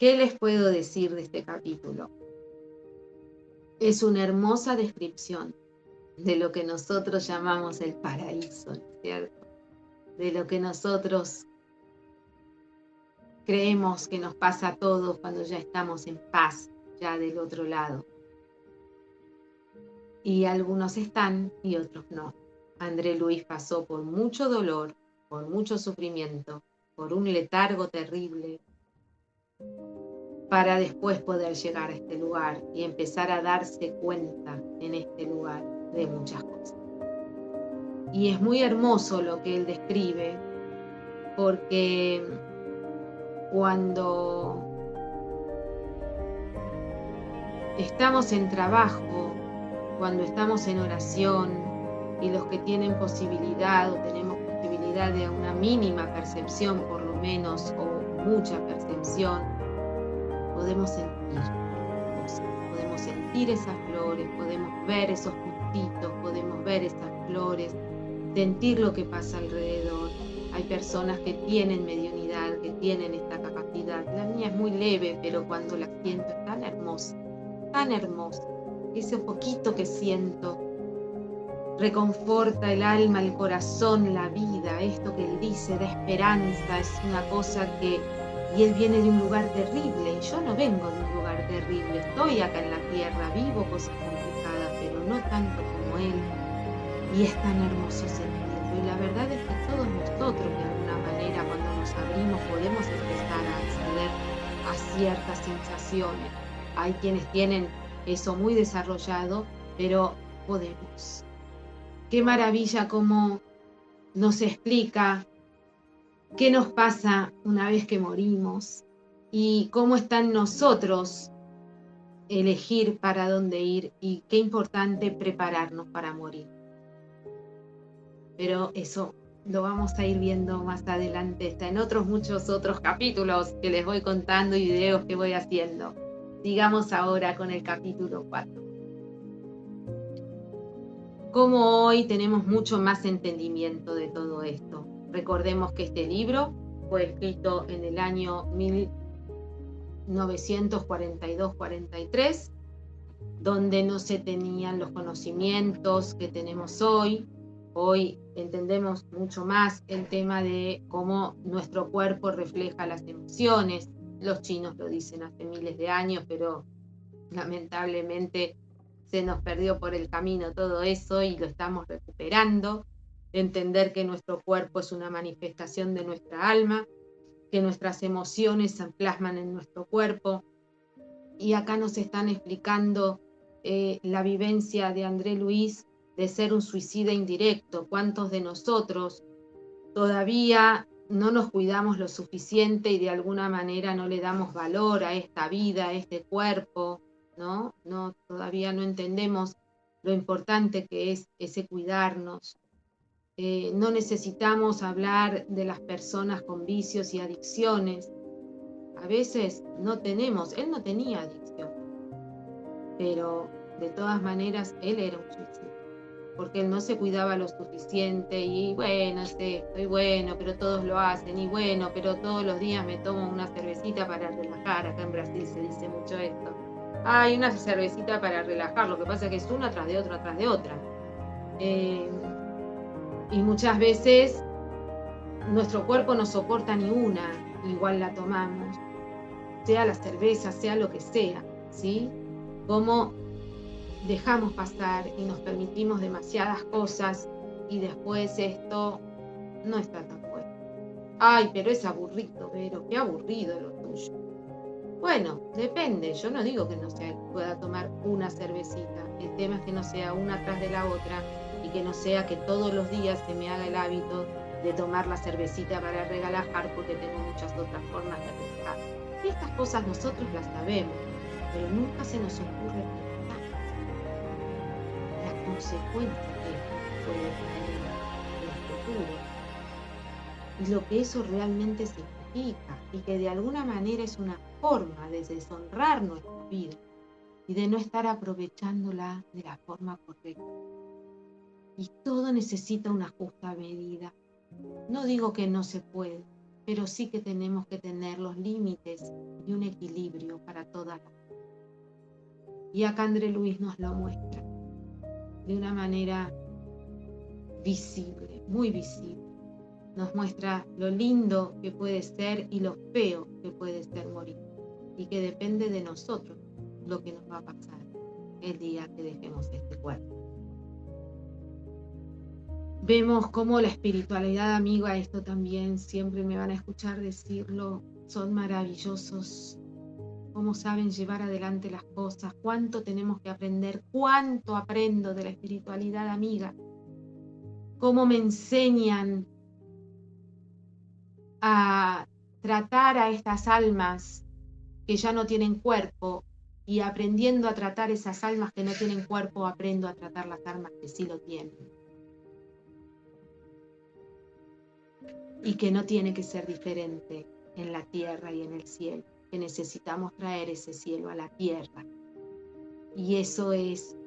¿Qué les puedo decir de este capítulo? Es una hermosa descripción de lo que nosotros llamamos el paraíso, ¿no es cierto? De lo que nosotros creemos que nos pasa a todos cuando ya estamos en paz, ya del otro lado. Y algunos están y otros no. André Luis pasó por mucho dolor, por mucho sufrimiento, por un letargo terrible, para después poder llegar a este lugar y empezar a darse cuenta en este lugar de muchas cosas. Y es muy hermoso lo que él describe, porque cuando estamos en trabajo, cuando estamos en oración, y los que tienen posibilidad o tenemos posibilidad de una mínima percepción por lo menos, o mucha percepción, podemos sentir cosas, podemos sentir esas flores, podemos ver esos puntitos, podemos ver esas flores, sentir lo que pasa alrededor. Hay personas que tienen mediunidad, que tienen esta capacidad. La mía es muy leve, pero cuando la siento es tan hermosa, tan hermosa. Ese poquito que siento reconforta el alma, el corazón, la vida. Esto que él dice da esperanza, es una cosa que... Y él viene de un lugar terrible, y yo no vengo de un lugar terrible. Estoy acá en la tierra, vivo cosas complicadas, pero no tanto como él. Y es tan hermoso sentirlo. Y la verdad es que todos nosotros, de alguna manera, cuando nos abrimos, podemos empezar a acceder a ciertas sensaciones. Hay quienes tienen eso muy desarrollado, pero podemos. Qué maravilla cómo nos explica qué nos pasa una vez que morimos y cómo está en nosotros elegir para dónde ir, y qué importante prepararnos para morir. Pero eso lo vamos a ir viendo más adelante. Está en muchos otros capítulos que les voy contando y videos que voy haciendo. Sigamos ahora con el capítulo 4. Como hoy tenemos mucho más entendimiento de todo esto. Recordemos que este libro fue escrito en el año 1942-43, donde no se tenían los conocimientos que tenemos hoy. Hoy entendemos mucho más el tema de cómo nuestro cuerpo refleja las emociones. Los chinos lo dicen hace miles de años, pero lamentablemente se nos perdió por el camino todo eso y lo estamos recuperando. Entender que nuestro cuerpo es una manifestación de nuestra alma, que nuestras emociones se plasman en nuestro cuerpo. Y acá nos están explicando la vivencia de André Luis de ser un suicida indirecto. ¿Cuántos de nosotros todavía no nos cuidamos lo suficiente y de alguna manera no le damos valor a esta vida, a este cuerpo? ¿No? Todavía no entendemos lo importante que es ese cuidarnos. No necesitamos hablar de las personas con vicios y adicciones. A veces no tenemos, él no tenía adicción, pero de todas maneras él era un suicida, porque él no se cuidaba lo suficiente. Y bueno, estoy bueno, pero todos lo hacen, y bueno, pero todos los días me tomo una cervecita para relajar. Acá en Brasil se dice mucho esto. Hay una cervecita para relajar, lo que pasa es que es una tras de otra, tras de otra. Y muchas veces nuestro cuerpo no soporta ni una, igual la tomamos, sea la cerveza, sea lo que sea, ¿sí? Cómo dejamos pasar y nos permitimos demasiadas cosas y después esto no está tan bueno. Ay, pero es aburrido, Vero, qué aburrido lo tuyo. Bueno, depende, yo no digo que no se pueda tomar una cervecita, el tema es que no sea una tras de la otra y que no sea que todos los días se me haga el hábito de tomar la cervecita para relajar, porque tengo muchas otras formas de relajar. Y estas cosas nosotros las sabemos, pero nunca se nos ocurre pensar las consecuencias que puede tener en el futuro y lo que eso realmente significa, y que de alguna manera es una forma de deshonrar nuestra vida y de no estar aprovechándola de la forma correcta. Y todo necesita una justa medida. No digo que no se puede, pero sí que tenemos que tener los límites y un equilibrio para todas las cosas. Y acá André Luis nos lo muestra de una manera visible, muy visible. Nos muestra lo lindo que puede ser y lo feo que puede ser morir, y que depende de nosotros lo que nos va a pasar el día que dejemos este cuerpo. Vemos cómo la espiritualidad, amiga, esto también siempre me van a escuchar decirlo, son maravillosos, cómo saben llevar adelante las cosas, cuánto tenemos que aprender, cuánto aprendo de la espiritualidad, amiga, cómo me enseñan a tratar a estas almas que ya no tienen cuerpo, y aprendiendo a tratar esas almas que no tienen cuerpo, aprendo a tratar las almas que sí lo tienen. Y que no tiene que ser diferente en la tierra y en el cielo, que necesitamos traer ese cielo a la tierra. Y eso es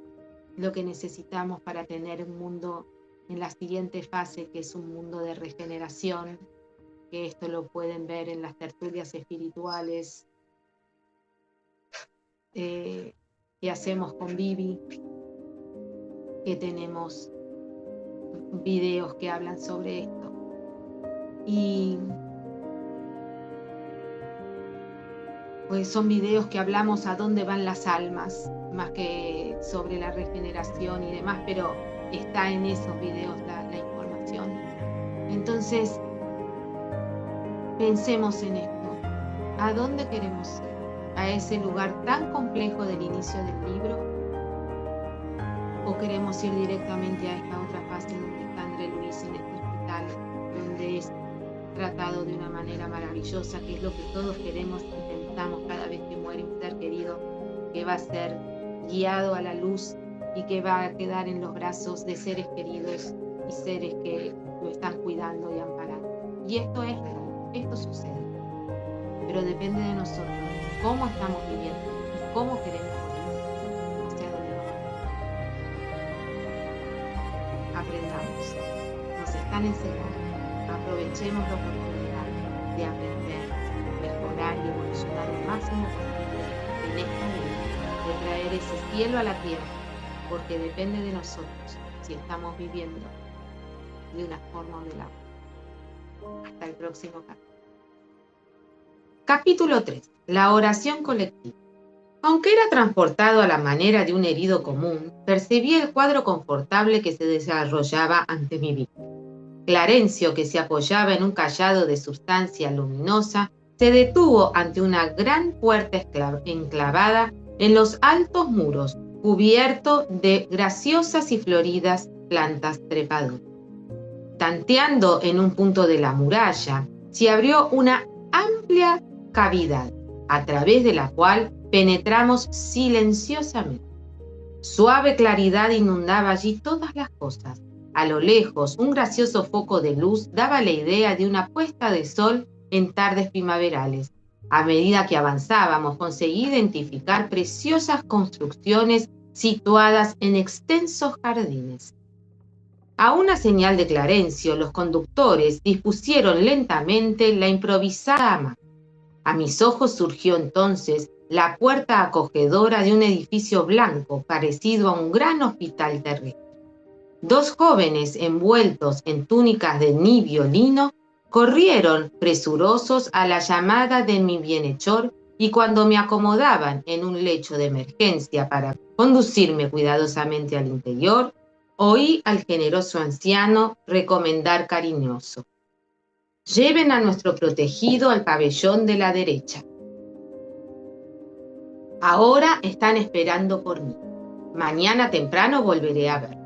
lo que necesitamos para tener un mundo en la siguiente fase, que es un mundo de regeneración, que esto lo pueden ver en las tertulias espirituales que hacemos con Vivi, que tenemos videos que hablan sobre esto. Y pues son videos que hablamos a dónde van las almas, más que sobre la regeneración y demás, pero está en esos videos la información. Entonces, pensemos en esto. ¿A dónde queremos ir? ¿A ese lugar tan complejo del inicio del libro? ¿O queremos ir directamente a esta otra fase donde está André Luis en este hospital, donde es tratado de una manera maravillosa, que es lo que todos queremos, intentamos cada vez que muere un ser querido, que va a ser guiado a la luz y que va a quedar en los brazos de seres queridos y seres que lo están cuidando y amparando? Y esto es real, esto sucede, pero depende de nosotros, cómo estamos viviendo y cómo queremos vivir, hacia dónde vamos. Aprendamos, nos están enseñando. Aprovechemos la oportunidad de aprender, mejorar y evolucionar lo máximo posible en esta vida, de traer ese cielo a la tierra, porque depende de nosotros si estamos viviendo de una forma o de la otra. Hasta el próximo capítulo. Capítulo 3. La oración colectiva. Aunque era transportado a la manera de un herido común, percibí el cuadro confortable que se desarrollaba ante mi vista. Clarencio, que se apoyaba en un cayado de sustancia luminosa, se detuvo ante una gran puerta enclavada en los altos muros, cubierto de graciosas y floridas plantas trepadoras. Tanteando en un punto de la muralla, se abrió una amplia cavidad, a través de la cual penetramos silenciosamente. Suave claridad inundaba allí todas las cosas. A lo lejos, un gracioso foco de luz daba la idea de una puesta de sol en tardes primaverales. A medida que avanzábamos, conseguí identificar preciosas construcciones situadas en extensos jardines. A una señal de Clarencio, los conductores dispusieron lentamente la improvisada hamaca. A mis ojos surgió entonces la puerta acogedora de un edificio blanco parecido a un gran hospital terrestre. Dos jóvenes envueltos en túnicas de nibio lino corrieron presurosos a la llamada de mi bienhechor, y cuando me acomodaban en un lecho de emergencia para conducirme cuidadosamente al interior, oí al generoso anciano recomendar cariñoso: «Lleven a nuestro protegido al pabellón de la derecha. Ahora están esperando por mí. Mañana temprano volveré a ver».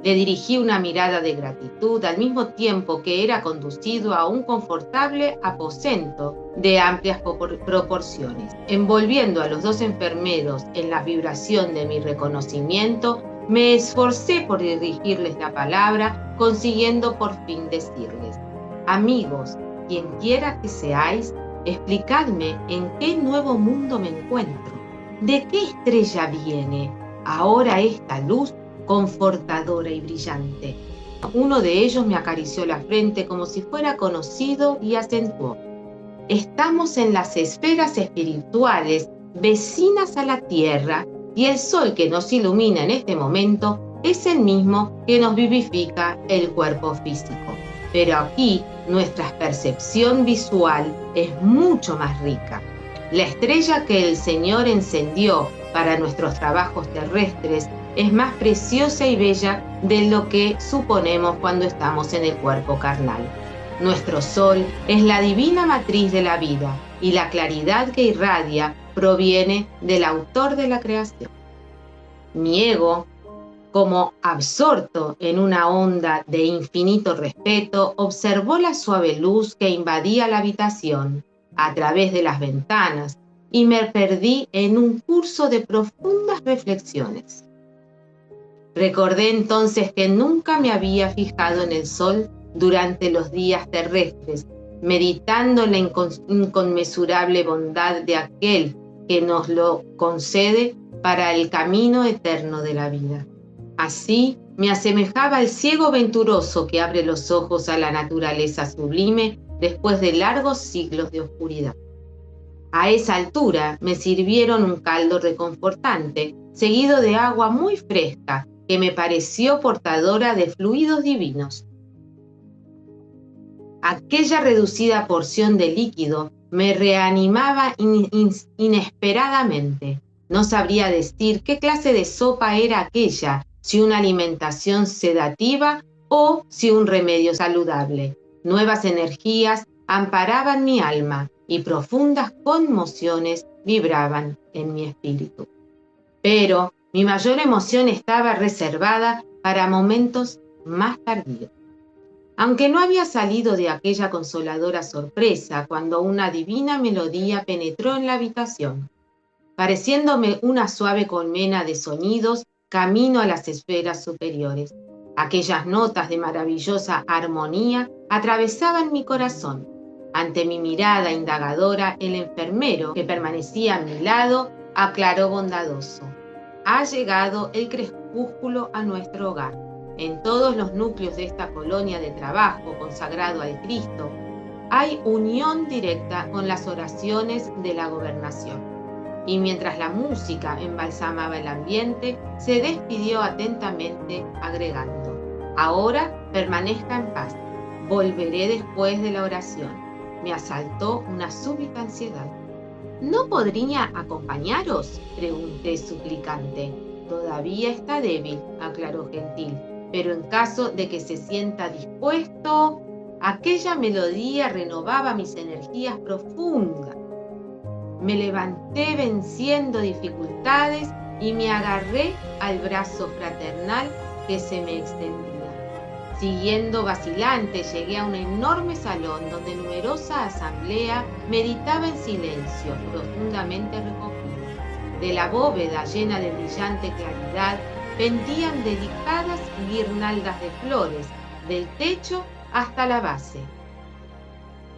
Le dirigí una mirada de gratitud al mismo tiempo que era conducido a un confortable aposento de amplias proporciones. Envolviendo a los dos enfermeros en la vibración de mi reconocimiento, me esforcé por dirigirles la palabra, consiguiendo por fin decirles: «Amigos, quien quiera que seáis, explicadme en qué nuevo mundo me encuentro. ¿De qué estrella viene ahora esta luz confortadora y brillante? uno de ellos me acarició la frente como si fuera conocido y acentuó: estamos en las esferas espirituales vecinas a la Tierra, y el sol que nos ilumina en este momento es el mismo que nos vivifica el cuerpo físico. Pero aquí nuestra percepción visual es mucho más rica. La estrella que el Señor encendió para nuestros trabajos terrestres es más preciosa y bella de lo que suponemos cuando estamos en el cuerpo carnal. Nuestro sol es la divina matriz de la vida, y la claridad que irradia proviene del autor de la creación. Mi ego, como absorto en una onda de infinito respeto, observó la suave luz que invadía la habitación a través de las ventanas, y me perdí en un curso de profundas reflexiones. Recordé entonces que nunca me había fijado en el sol durante los días terrestres, meditando en la inconmensurable bondad de aquel que nos lo concede para el camino eterno de la vida. Así me asemejaba al ciego venturoso que abre los ojos a la naturaleza sublime después de largos siglos de oscuridad. A esa altura me sirvieron un caldo reconfortante, seguido de agua muy fresca, que me pareció portadora de fluidos divinos. Aquella reducida porción de líquido me reanimaba inesperadamente. No sabría decir qué clase de sopa era aquella, si una alimentación sedativa o si un remedio saludable. Nuevas energías amparaban mi alma y profundas conmociones vibraban en mi espíritu. Pero mi mayor emoción estaba reservada para momentos más tardíos. Aunque no había salido de aquella consoladora sorpresa cuando una divina melodía penetró en la habitación, pareciéndome una suave colmena de sonidos camino a las esferas superiores. Aquellas notas de maravillosa armonía atravesaban mi corazón. Ante mi mirada indagadora, el enfermero que permanecía a mi lado aclaró bondadoso: ha llegado el crepúsculo a nuestro hogar. En todos los núcleos de esta colonia de trabajo consagrado al Cristo hay unión directa con las oraciones de la gobernación. Y mientras la música embalsamaba el ambiente, se despidió atentamente, agregando: ahora permanezca en paz, volveré después de la oración. Me asaltó una súbita ansiedad. ¿No podría acompañaros?, pregunté suplicante. Todavía está débil, aclaró gentil, pero en caso de que se sienta dispuesto. Aquella melodía renovaba mis energías profundas. Me levanté venciendo dificultades y me agarré al brazo fraternal que se me extendía. Siguiendo vacilante, llegué a un enorme salón donde numerosa asamblea meditaba en silencio, profundamente recogida. De la bóveda llena de brillante claridad pendían delicadas guirnaldas de flores, del techo hasta la base,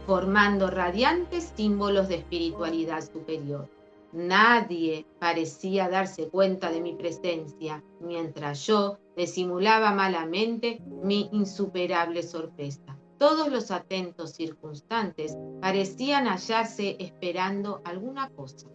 formando radiantes símbolos de espiritualidad superior. Nadie parecía darse cuenta de mi presencia, mientras yo disimulaba malamente mi insuperable sorpresa. Todos los atentos circunstantes parecían hallarse esperando alguna cosa.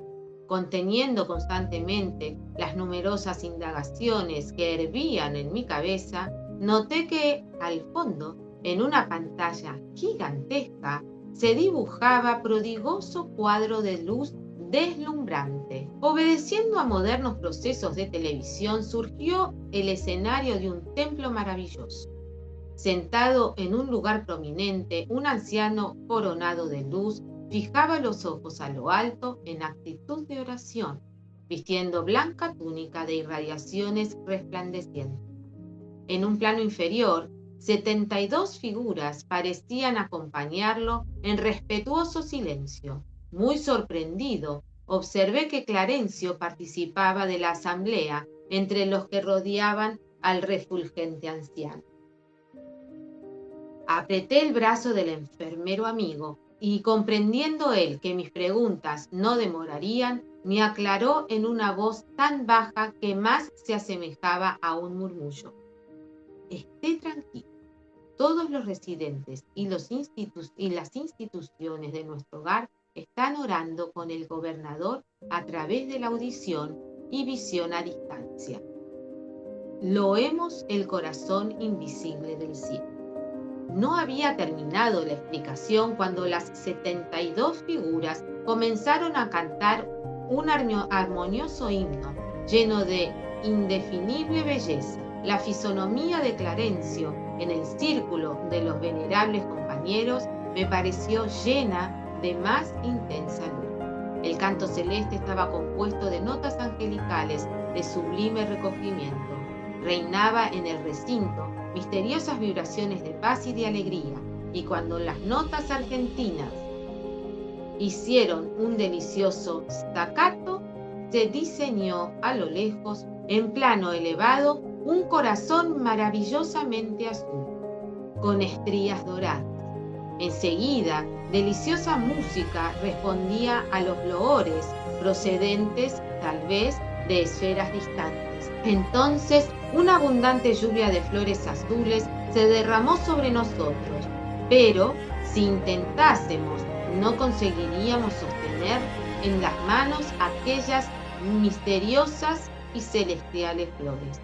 Conteniendo constantemente las numerosas indagaciones que hervían en mi cabeza, noté que, al fondo, en una pantalla gigantesca, se dibujaba prodigoso cuadro de luz deslumbrante. Obedeciendo a modernos procesos de televisión, surgió el escenario de un templo maravilloso. Sentado en un lugar prominente, un anciano coronado de luz fijaba los ojos a lo alto en actitud de oración, vistiendo blanca túnica de irradiaciones resplandecientes. En un plano inferior, 72 figuras parecían acompañarlo en respetuoso silencio. Muy sorprendido, observé que Clarencio participaba de la asamblea entre los que rodeaban al refulgente anciano. Apreté el brazo del enfermero amigo y, comprendiendo él que mis preguntas no demorarían, me aclaró en una voz tan baja que más se asemejaba a un murmullo: esté tranquilo, todos los residentes y las instituciones de nuestro hogar están orando con el gobernador a través de la audición y visión a distancia. Loemos el corazón invisible del cielo. No había terminado la explicación cuando las 72 figuras comenzaron a cantar un armonioso himno lleno de indefinible belleza. La fisonomía de Clarencio en el círculo de los venerables compañeros me pareció llena de más intensa luz. El canto celeste estaba compuesto de notas angelicales de sublime recogimiento. Reinaba en el recinto misteriosas vibraciones de paz y de alegría, y cuando las notas argentinas hicieron un delicioso staccato, se diseñó a lo lejos, en plano elevado, un corazón maravillosamente azul, con estrías doradas. Enseguida, deliciosa música respondía a los loores, procedentes, tal vez, de esferas distantes. Entonces, una abundante lluvia de flores azules se derramó sobre nosotros, pero si intentásemos, no conseguiríamos sostener en las manos aquellas misteriosas y celestiales flores.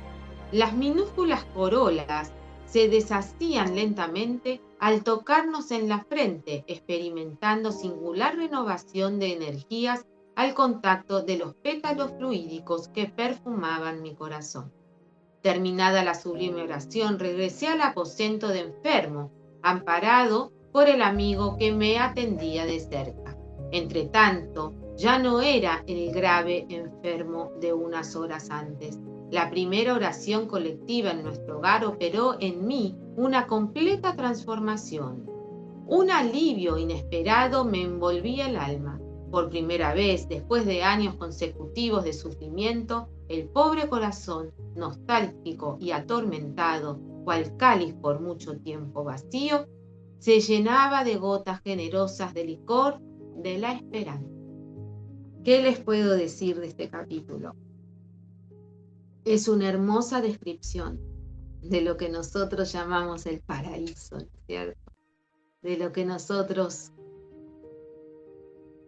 Las minúsculas corolas se deshacían lentamente al tocarnos en la frente, experimentando singular renovación de energías al contacto de los pétalos fluídicos que perfumaban mi corazón. Terminada la sublime oración, regresé al aposento de enfermo, amparado por el amigo que me atendía de cerca. Entretanto, ya no era el grave enfermo de unas horas antes. La primera oración colectiva en nuestro hogar operó en mí una completa transformación. Un alivio inesperado me envolvía el alma. Por primera vez, después de años consecutivos de sufrimiento, el pobre corazón, nostálgico y atormentado, cual cáliz por mucho tiempo vacío, se llenaba de gotas generosas de licor de la esperanza. ¿Qué les puedo decir de este capítulo? Es una hermosa descripción de lo que nosotros llamamos el paraíso, ¿cierto? De lo que nosotros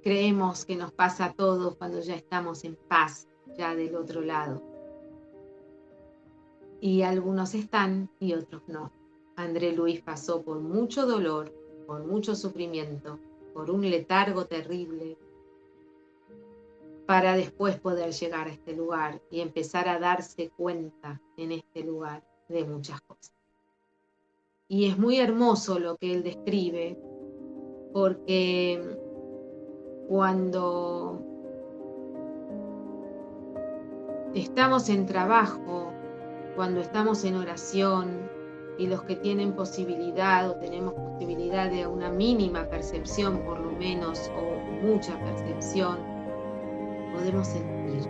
creemos que nos pasa a todos cuando ya estamos en paz, ya del otro lado. Y algunos están y otros no. André Luis pasó por mucho dolor, por mucho sufrimiento, por un letargo terrible, para después poder llegar a este lugar y empezar a darse cuenta en este lugar de muchas cosas. Y es muy hermoso lo que él describe, porque cuando estamos en trabajo, cuando estamos en oración, y los que tienen posibilidad o tenemos posibilidad de una mínima percepción por lo menos, o mucha percepción, podemos sentir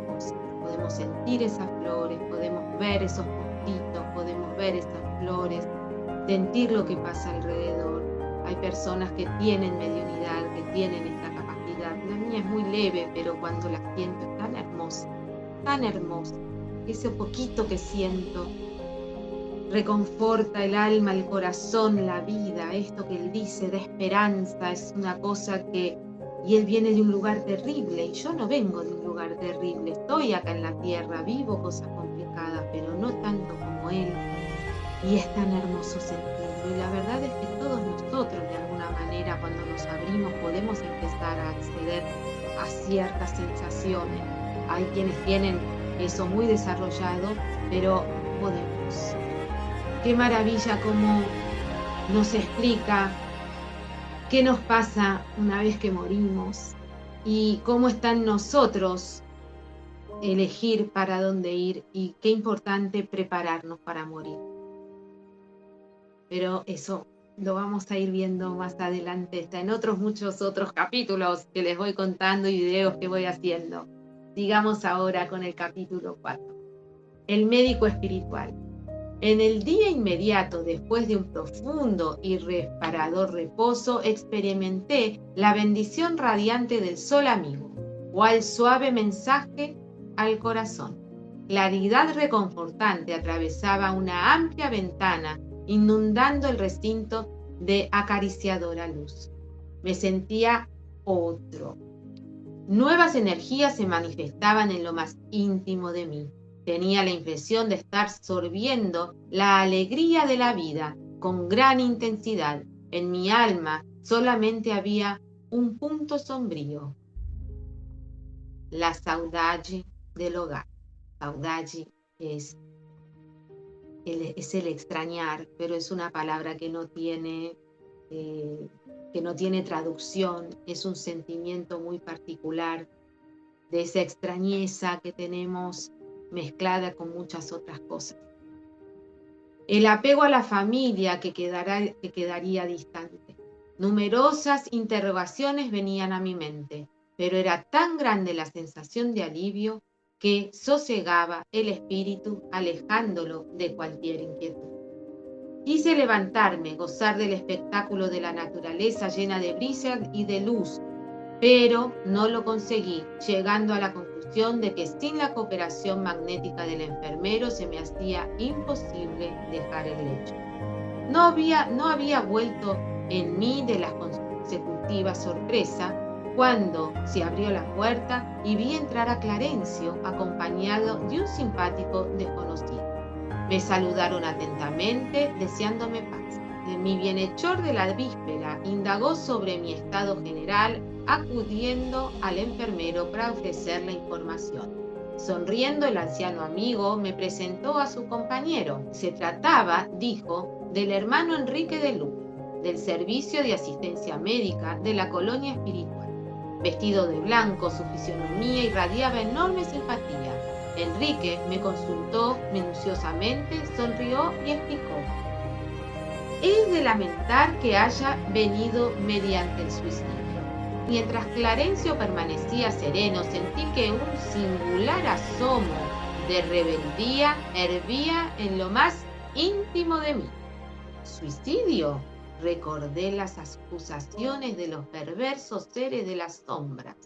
cosas, podemos sentir esas flores, podemos ver esos puntitos, podemos ver esas flores, sentir lo que pasa alrededor. Hay personas que tienen mediunidad, que tienen esta capacidad. La mía es muy leve, pero cuando la siento es tan hermosa, ese poquito que siento reconforta el alma, el corazón, la vida. Esto que él dice de esperanza es una cosa que... Y él viene de un lugar terrible, y yo no vengo de un lugar terrible. Estoy acá en la tierra, vivo cosas complicadas, pero no tanto como él. Y es tan hermoso sentirlo. Y la verdad es que todos nosotros, de alguna manera, cuando nos abrimos, podemos empezar a acceder a ciertas sensaciones. Hay quienes tienen eso muy desarrollado, pero podemos. Qué maravilla cómo nos explica qué nos pasa una vez que morimos y cómo está en nosotros elegir para dónde ir, y qué importante prepararnos para morir. Pero eso lo vamos a ir viendo más adelante. Está en muchos otros capítulos que les voy contando y videos que voy haciendo. Sigamos ahora con el capítulo 4. El médico espiritual. En el día inmediato después de un profundo y reparador reposo, experimenté la bendición radiante del sol amigo, cual suave mensaje al corazón. Claridad reconfortante atravesaba una amplia ventana inundando el recinto de acariciadora luz. Me sentía otro. Nuevas energías se manifestaban en lo más íntimo de mí. Tenía la impresión de estar sorbiendo la alegría de la vida con gran intensidad. En mi alma solamente había un punto sombrío: la saudade del hogar. Saudade es el extrañar, pero es una palabra que no tiene traducción. Es un sentimiento muy particular de esa extrañeza que tenemos mezclada con muchas otras cosas. El apego a la familia que quedaría distante. Numerosas interrogaciones venían a mi mente, pero era tan grande la sensación de alivio que sosegaba el espíritu, alejándolo de cualquier inquietud. Quise levantarme, gozar del espectáculo de la naturaleza llena de brisa y de luz, pero no lo conseguí, llegando a la conclusión de que sin la cooperación magnética del enfermero se me hacía imposible dejar el lecho. No había vuelto en mí de la consecutiva sorpresa cuando se abrió la puerta y vi entrar a Clarencio acompañado de un simpático desconocido. Me saludaron atentamente, deseándome paz. Mi bienhechor de la víspera indagó sobre mi estado general, acudiendo al enfermero para ofrecer la información. Sonriendo, el anciano amigo me presentó a su compañero. Se trataba, dijo, del hermano Enrique de Luz, del Servicio de Asistencia Médica de la Colonia Espiritual. Vestido de blanco, su fisonomía irradiaba enorme simpatía. Enrique me consultó minuciosamente, sonrió y explicó: es de lamentar que haya venido mediante el suicidio. Mientras Clarencio permanecía sereno, sentí que un singular asomo de rebeldía hervía en lo más íntimo de mí. ¿Suicidio? Recordé las acusaciones de los perversos seres de las sombras.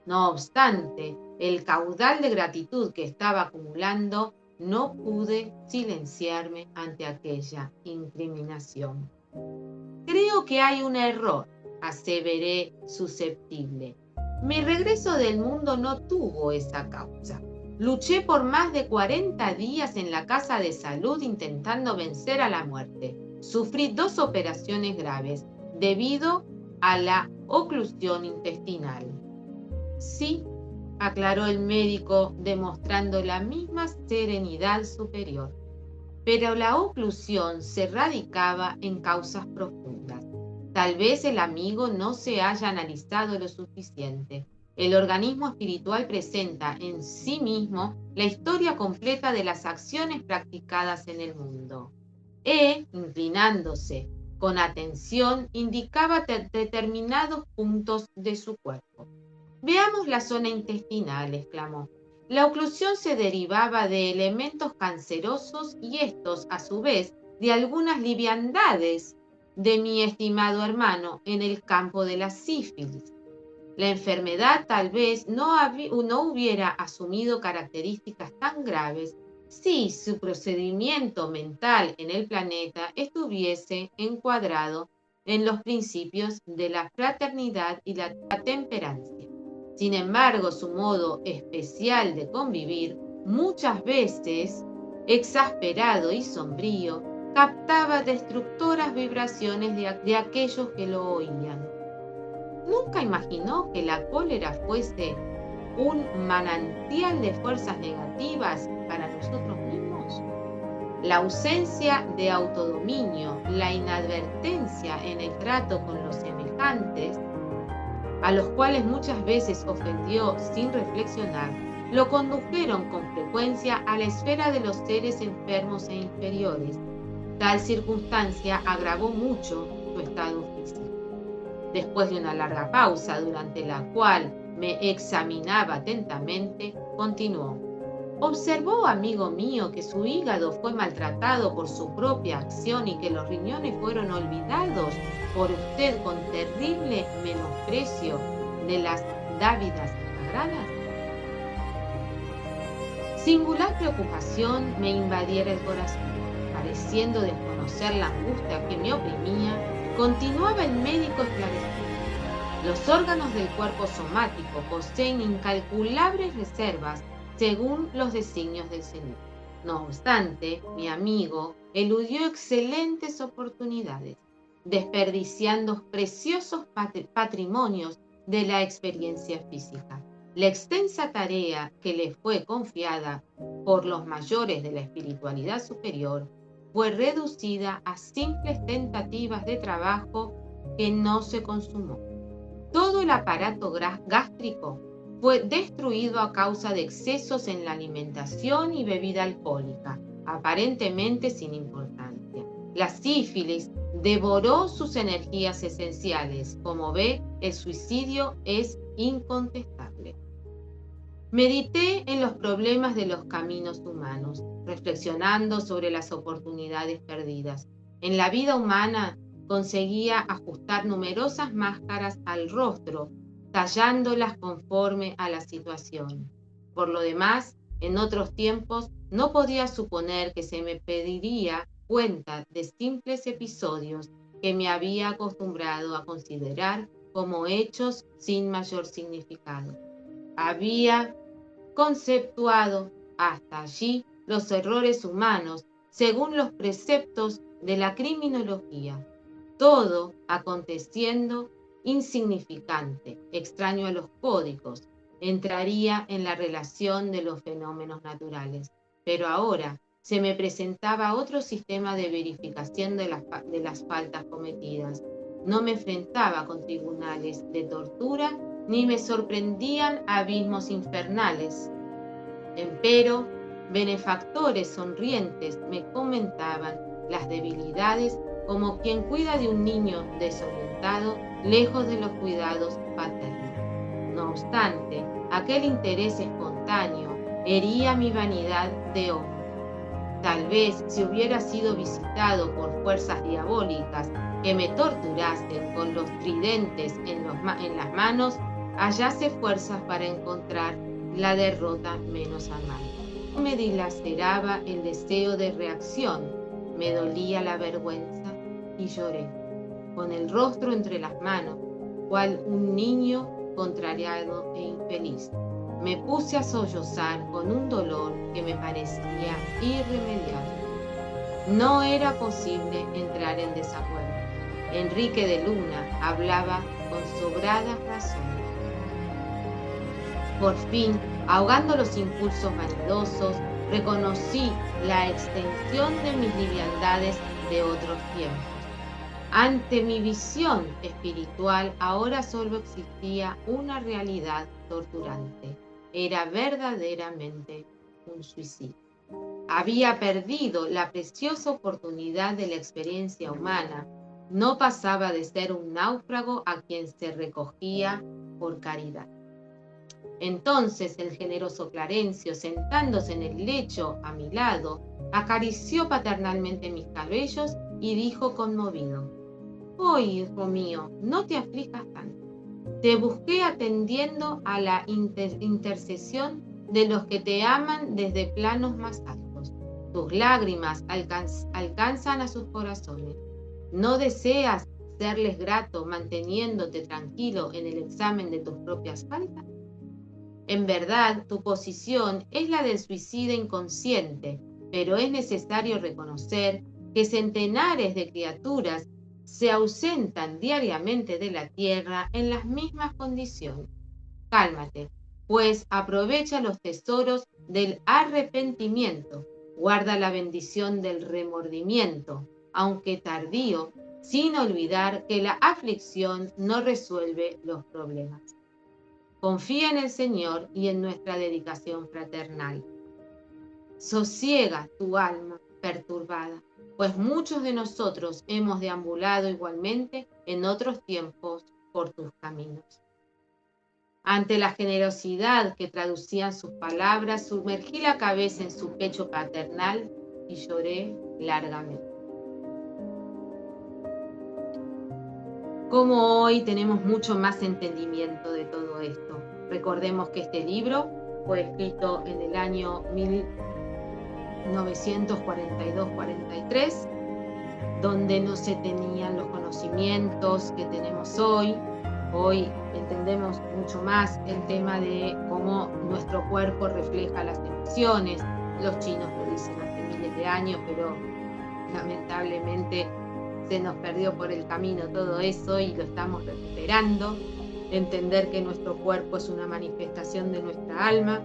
No obstante, el caudal de gratitud que estaba acumulando, no pude silenciarme ante aquella incriminación. Creo que hay un error, aseveré susceptible. Mi regreso del mundo no tuvo esa causa. Luché por más de 40 días en la casa de salud intentando vencer a la muerte. Sufrí 2 operaciones graves debido a la oclusión intestinal. Sí, aclaró el médico demostrando la misma serenidad superior. Pero la oclusión se radicaba en causas profundas. Tal vez el amigo no se haya analizado lo suficiente. El organismo espiritual presenta en sí mismo la historia completa de las acciones practicadas en el mundo. Inclinándose con atención, indicaba determinados puntos de su cuerpo. Veamos la zona intestinal, exclamó. La oclusión se derivaba de elementos cancerosos y estos, a su vez, de algunas liviandades de mi estimado hermano en el campo de la sífilis. La enfermedad tal vez no hubiera asumido características tan graves si su procedimiento mental en el planeta estuviese encuadrado en los principios de la fraternidad y la temperancia. Sin embargo, su modo especial de convivir, muchas veces exasperado y sombrío, captaba destructoras vibraciones de aquellos que lo oían. Nunca imaginó que la cólera fuese un manantial de fuerzas negativas para nosotros mismos. La ausencia de autodominio, la inadvertencia en el trato con los semejantes, a los cuales muchas veces ofendió sin reflexionar, lo condujeron con frecuencia a la esfera de los seres enfermos e inferiores. Tal circunstancia agravó mucho su estado físico. Después de una larga pausa, durante la cual me examinaba atentamente, continuó: ¿observó, amigo mío, que su hígado fue maltratado por su propia acción y que los riñones fueron olvidados por usted con terrible menosprecio de las dávidas sagradas? Singular preocupación me invadiera el corazón. pareciendo desconocer la angustia que me oprimía, continuaba el médico esclareciendo. Los órganos del cuerpo somático poseen incalculables reservas según los designios del Señor. No obstante, mi amigo eludió excelentes oportunidades, desperdiciando preciosos patrimonios de la experiencia física. La extensa tarea que le fue confiada por los mayores de la espiritualidad superior fue reducida a simples tentativas de trabajo que no se consumó. Todo el aparato gástrico fue destruido a causa de excesos en la alimentación y bebida alcohólica, aparentemente sin importancia. La sífilis devoró sus energías esenciales. Como ve, el suicidio es incontestable. Medité en los problemas de los caminos humanos, reflexionando sobre las oportunidades perdidas. En la vida humana conseguía ajustar numerosas máscaras al rostro, tallándolas conforme a la situación. Por lo demás, en otros tiempos no podía suponer que se me pediría cuenta de simples episodios que me había acostumbrado a considerar como hechos sin mayor significado. Había conceptuado hasta allí los errores humanos según los preceptos de la criminología, todo aconteciendo insignificante, extraño a los códigos, entraría en la relación de los fenómenos naturales. Pero ahora se me presentaba otro sistema de verificación de las faltas cometidas. No me enfrentaba con tribunales de tortura ni me sorprendían abismos infernales. Empero, benefactores sonrientes me comentaban las debilidades como quien cuida de un niño desorientado lejos de los cuidados paternos. No obstante, aquel interés espontáneo hería mi vanidad de hombre. Tal vez si hubiera sido visitado por fuerzas diabólicas que me torturasen con los tridentes en las manos, hallase fuerzas para encontrar la derrota menos amarga. Me dilaceraba el deseo de reacción, me dolía la vergüenza y lloré, con el rostro entre las manos, cual un niño contrariado e infeliz. Me puse a sollozar con un dolor que me parecía irremediable. No era posible entrar en desacuerdo. Enrique de Luna hablaba con sobradas razones. Por fin, ahogando los impulsos vanidosos, reconocí la extensión de mis liviandades de otros tiempos. Ante mi visión espiritual, ahora solo existía una realidad torturante. Era verdaderamente un suicidio. Había perdido la preciosa oportunidad de la experiencia humana. No pasaba de ser un náufrago a quien se recogía por caridad. Entonces el generoso Clarencio, sentándose en el lecho a mi lado, acarició paternalmente mis cabellos y dijo conmovido: «Oh, hijo mío, no te aflijas tanto. Te busqué atendiendo a la intercesión de los que te aman desde planos más altos. Tus lágrimas alcanzan a sus corazones. ¿No deseas serles grato manteniéndote tranquilo en el examen de tus propias faltas? En verdad, tu posición es la del suicida inconsciente, pero es necesario reconocer que centenares de criaturas se ausentan diariamente de la tierra en las mismas condiciones. Cálmate, pues aprovecha los tesoros del arrepentimiento, guarda la bendición del remordimiento, aunque tardío, sin olvidar que la aflicción no resuelve los problemas. Confía en el Señor y en nuestra dedicación fraternal. Sosiega tu alma perturbada, pues muchos de nosotros hemos deambulado igualmente en otros tiempos por tus caminos». Ante la generosidad que traducían sus palabras, sumergí la cabeza en su pecho paternal y lloré largamente. Como hoy tenemos mucho más entendimiento de todo esto. Recordemos que este libro fue escrito en el año 1942-43, donde no se tenían los conocimientos que tenemos hoy. Hoy entendemos mucho más el tema de cómo nuestro cuerpo refleja las emociones. Los chinos lo dicen hace miles de años, pero lamentablemente se nos perdió por el camino todo eso y lo estamos recuperando. Entender que nuestro cuerpo es una manifestación de nuestra alma,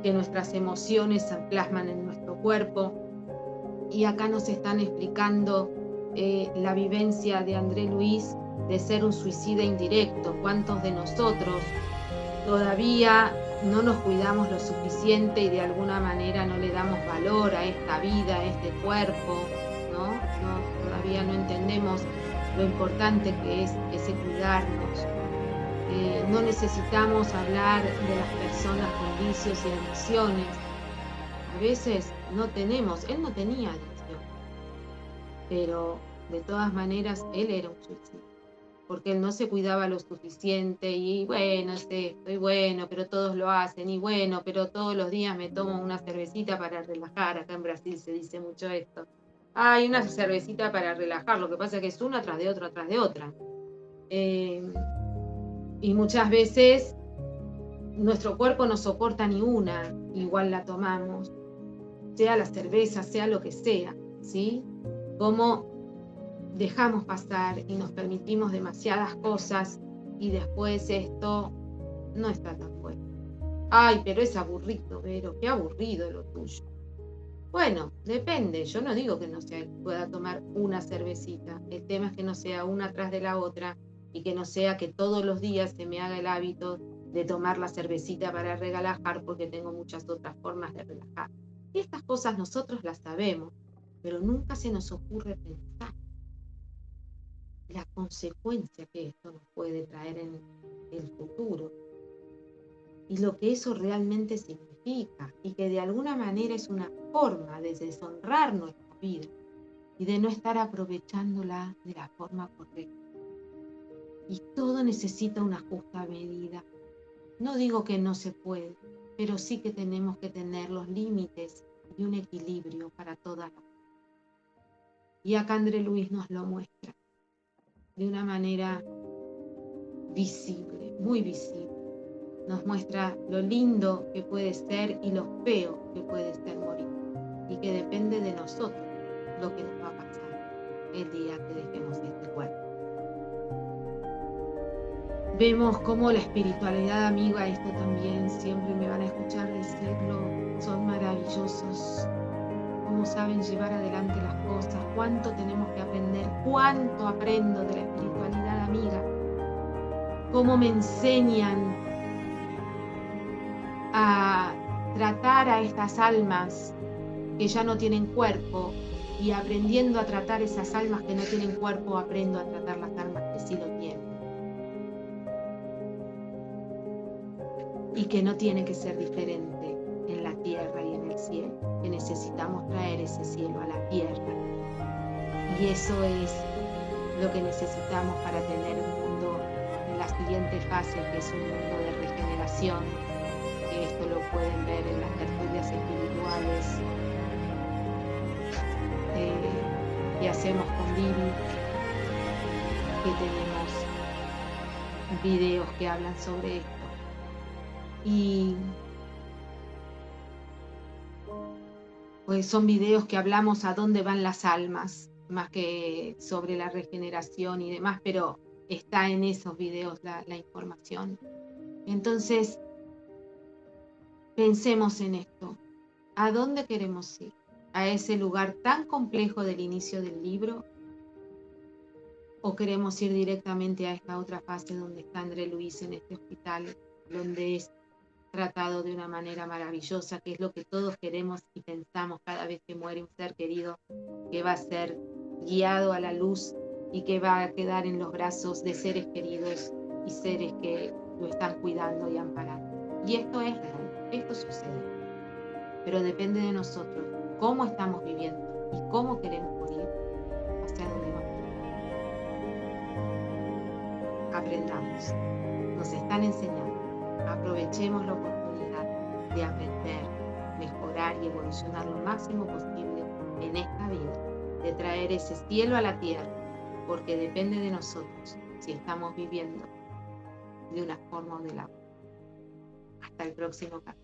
que nuestras emociones se plasman en nuestro cuerpo. Y acá nos están explicando la vivencia de André Luis de ser un suicida indirecto. ¿Cuántos de nosotros todavía no nos cuidamos lo suficiente y de alguna manera no le damos valor a esta vida, a este cuerpo, ¿no? Todavía no entendemos lo importante que es ese cuidarnos. No necesitamos hablar de las personas con vicios y adicciones. A veces no tenemos, él no tenía adicción, pero de todas maneras él era un suicida, porque él no se cuidaba lo suficiente y bueno, estoy bueno, pero todos lo hacen y bueno, pero todos los días me tomo una cervecita para relajar. Acá en Brasil se dice mucho esto. Hay una cervecita para relajar, lo que pasa es que es una tras de otra, tras de otra. Y muchas veces nuestro cuerpo no soporta ni una, igual la tomamos, sea la cerveza, sea lo que sea, ¿sí? Como dejamos pasar y nos permitimos demasiadas cosas y después esto no está tan bueno. Ay, pero es aburrido, Vero, qué aburrido lo tuyo. Bueno, depende, yo no digo que no se pueda tomar una cervecita, el tema es que no sea una tras de la otra y que no sea que todos los días se me haga el hábito de tomar la cervecita para relajar porque tengo muchas otras formas de relajar. Y estas cosas nosotros las sabemos, pero nunca se nos ocurre pensar la consecuencia que esto nos puede traer en el futuro y lo que eso realmente significa y que de alguna manera es una forma de deshonrar nuestra vida y de no estar aprovechándola de la forma correcta. Y todo necesita una justa medida. No digo que no se puede, pero sí que tenemos que tener los límites y un equilibrio para todas las cosas. Y acá André Luis nos lo muestra de una manera visible, muy visible. Nos muestra lo lindo que puede ser y lo feo que puede ser morir. Y que depende de nosotros lo que nos va a pasar el día que dejemos este cuerpo. Vemos cómo la espiritualidad, amiga, esto también siempre me van a escuchar decirlo, son maravillosos. Cómo saben llevar adelante las cosas, cuánto tenemos que aprender, cuánto aprendo de la espiritualidad, amiga. Cómo me enseñan a tratar a estas almas que ya no tienen cuerpo y aprendiendo a tratar esas almas que no tienen cuerpo, aprendo a tratar las almas que sí lo tienen. Y que no tiene que ser diferente en la tierra y en el cielo, que necesitamos traer ese cielo a la tierra. Y eso es lo que necesitamos para tener un mundo en la siguiente fase, que es un mundo de regeneración, que esto lo pueden ver en las tertulias espirituales que hacemos con Vivi, que tenemos videos que hablan sobre esto. Y pues son videos que hablamos a dónde van las almas, más que sobre la regeneración y demás, pero está en esos videos la información. Entonces, pensemos en esto. ¿A dónde queremos ir? ¿A ese lugar tan complejo del inicio del libro? ¿O queremos ir directamente a esta otra fase donde está André Luis en este hospital, donde es tratado de una manera maravillosa, que es lo que todos queremos y pensamos cada vez que muere un ser querido, que va a ser guiado a la luz y que va a quedar en los brazos de seres queridos y seres que lo están cuidando y amparando? Y esto es real, esto sucede, pero depende de nosotros cómo estamos viviendo y cómo queremos morir, hacia dónde vamos. Aprendamos, nos están enseñando. Aprovechemos la oportunidad de aprender mejor. mejorar y evolucionar lo máximo posible en esta vida, de traer ese cielo a la tierra, porque depende de nosotros si estamos viviendo de una forma o de la otra. Hasta el próximo capítulo.